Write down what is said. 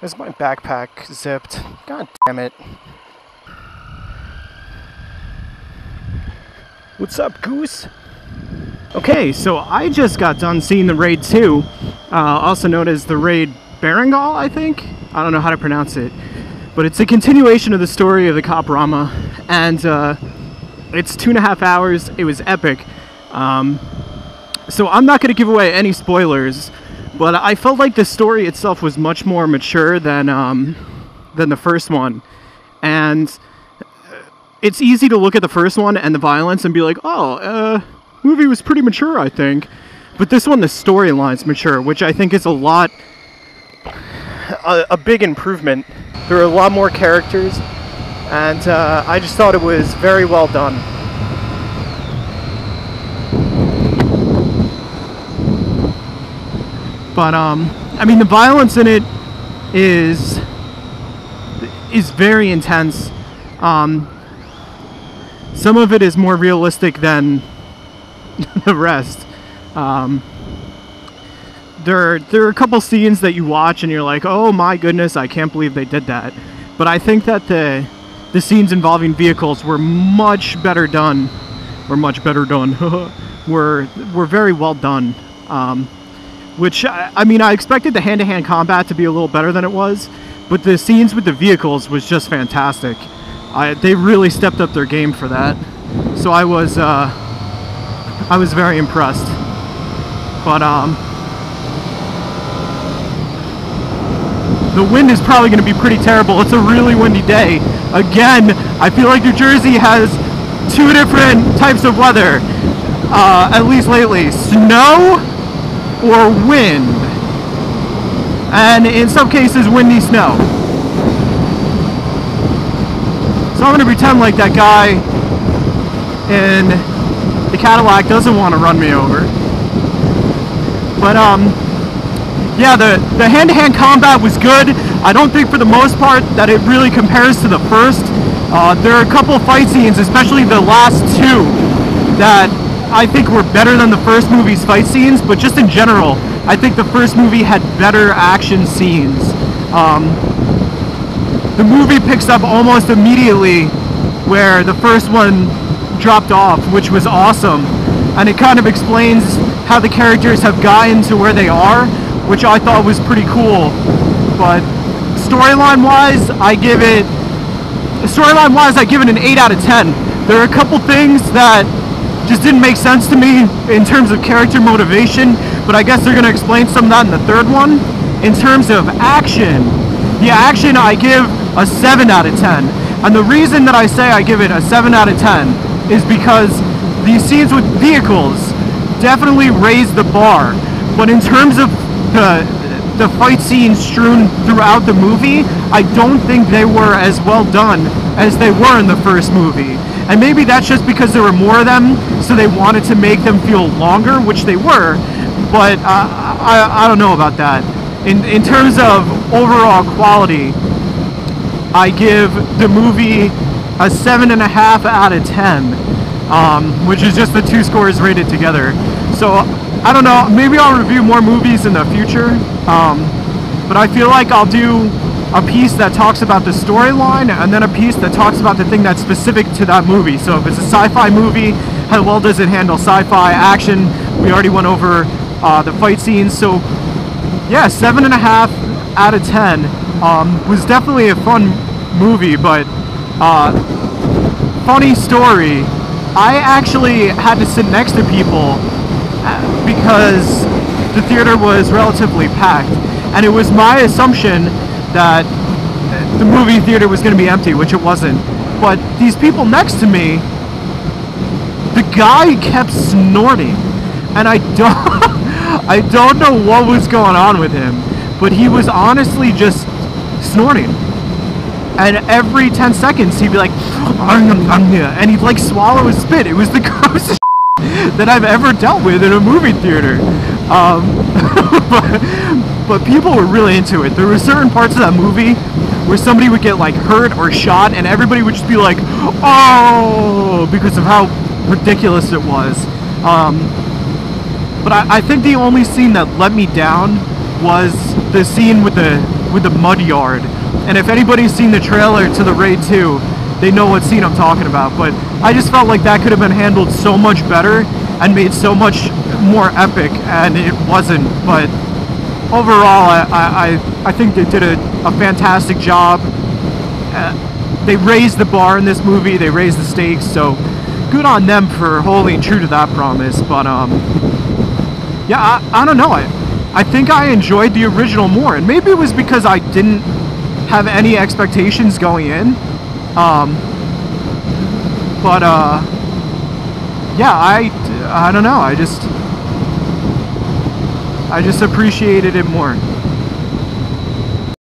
Is my backpack zipped? God damn it. What's up, Goose? Okay, so I just got done seeing the Raid 2, also known as the Raid Berengal, I think? I don't know how to pronounce it. But it's a continuation of the story of the cop Rama, and it's 2.5 hours. It was epic. So I'm not going to give away any spoilers, but I felt like the story itself was much more mature than the first one. And it's easy to look at the first one and the violence and be like, oh, movie was pretty mature, I think. But this one, the storyline's mature, which I think is a big improvement. There are a lot more characters, and I just thought it was very well done. But I mean, the violence in it is very intense. Some of it is more realistic than the rest. There are a couple scenes that you watch and you're like, oh my goodness, I can't believe they did that. But I think that the scenes involving vehicles were much better done. were very well done. Which, I mean, I expected the hand-to-hand combat to be a little better than it was, but the scenes with the vehicles was just fantastic. They really stepped up their game for that. So I was very impressed. But the wind is probably going to be pretty terrible. It's a really windy day. Again, I feel like New Jersey has two different types of weather, at least lately. Snow or wind. And in some cases, windy snow. So I'm going to pretend like that guy in the Cadillac doesn't want to run me over. But yeah, the hand-to-hand combat was good. I don't think for the most part that it really compares to the first. There are a couple fight scenes, especially the last two, that I think were better than the first movie's fight scenes, but just in general, I think the first movie had better action scenes. The movie picks up almost immediately where the first one dropped off, which was awesome. And it kind of explains how the characters have gotten to where they are, which I thought was pretty cool. But storyline-wise, I give it an 8 out of 10. There are a couple things that just didn't make sense to me in terms of character motivation, but I guess they're going to explain some of that in the third one. In terms of action, the action I give a 7 out of 10. And the reason that I say I give it a 7 out of 10 is because these scenes with vehicles definitely raised the bar. But in terms of the fight scenes strewn throughout the movie, I don't think they were as well done as they were in the first movie. And maybe that's just because there were more of them, so they wanted to make them feel longer, which they were, but I don't know about that. In terms of overall quality, I give the movie a 7.5 out of 10, which is just the two scores rated together. So, I don't know, maybe I'll review more movies in the future, but I feel like I'll do a piece that talks about the storyline, and then a piece that talks about the thing that's specific to that movie. So if it's a sci-fi movie, how well does it handle sci-fi action? We already went over the fight scenes. So yeah, 7.5 out of 10. Was definitely a fun movie, but funny story. I actually had to sit next to people because the theater was relatively packed, and it was my assumption that the movie theater was going to be empty, which it wasn't. But these people next to me, the guy kept snorting, and I don't know what was going on with him, but he was honestly just snorting. And every 10 seconds he'd be like, and he'd like swallow his spit. It was the grossest that I've ever dealt with in a movie theater. But people were really into it. There were certain parts of that movie where somebody would get like hurt or shot, and everybody would just be like, oh, because of how ridiculous it was. But I think the only scene that let me down was the scene with the mud yard. And if anybody's seen the trailer to the Raid 2, they know what scene I'm talking about. But I just felt like that could have been handled so much better and made so much more epic, and it wasn't. But overall, I think they did a fantastic job. They raised the bar in this movie, they raised the stakes, so good on them for holding true to that promise. But yeah, I don't know, I think I enjoyed the original more, and maybe it was because I didn't have any expectations going in. But yeah, I don't know, I just appreciated it more.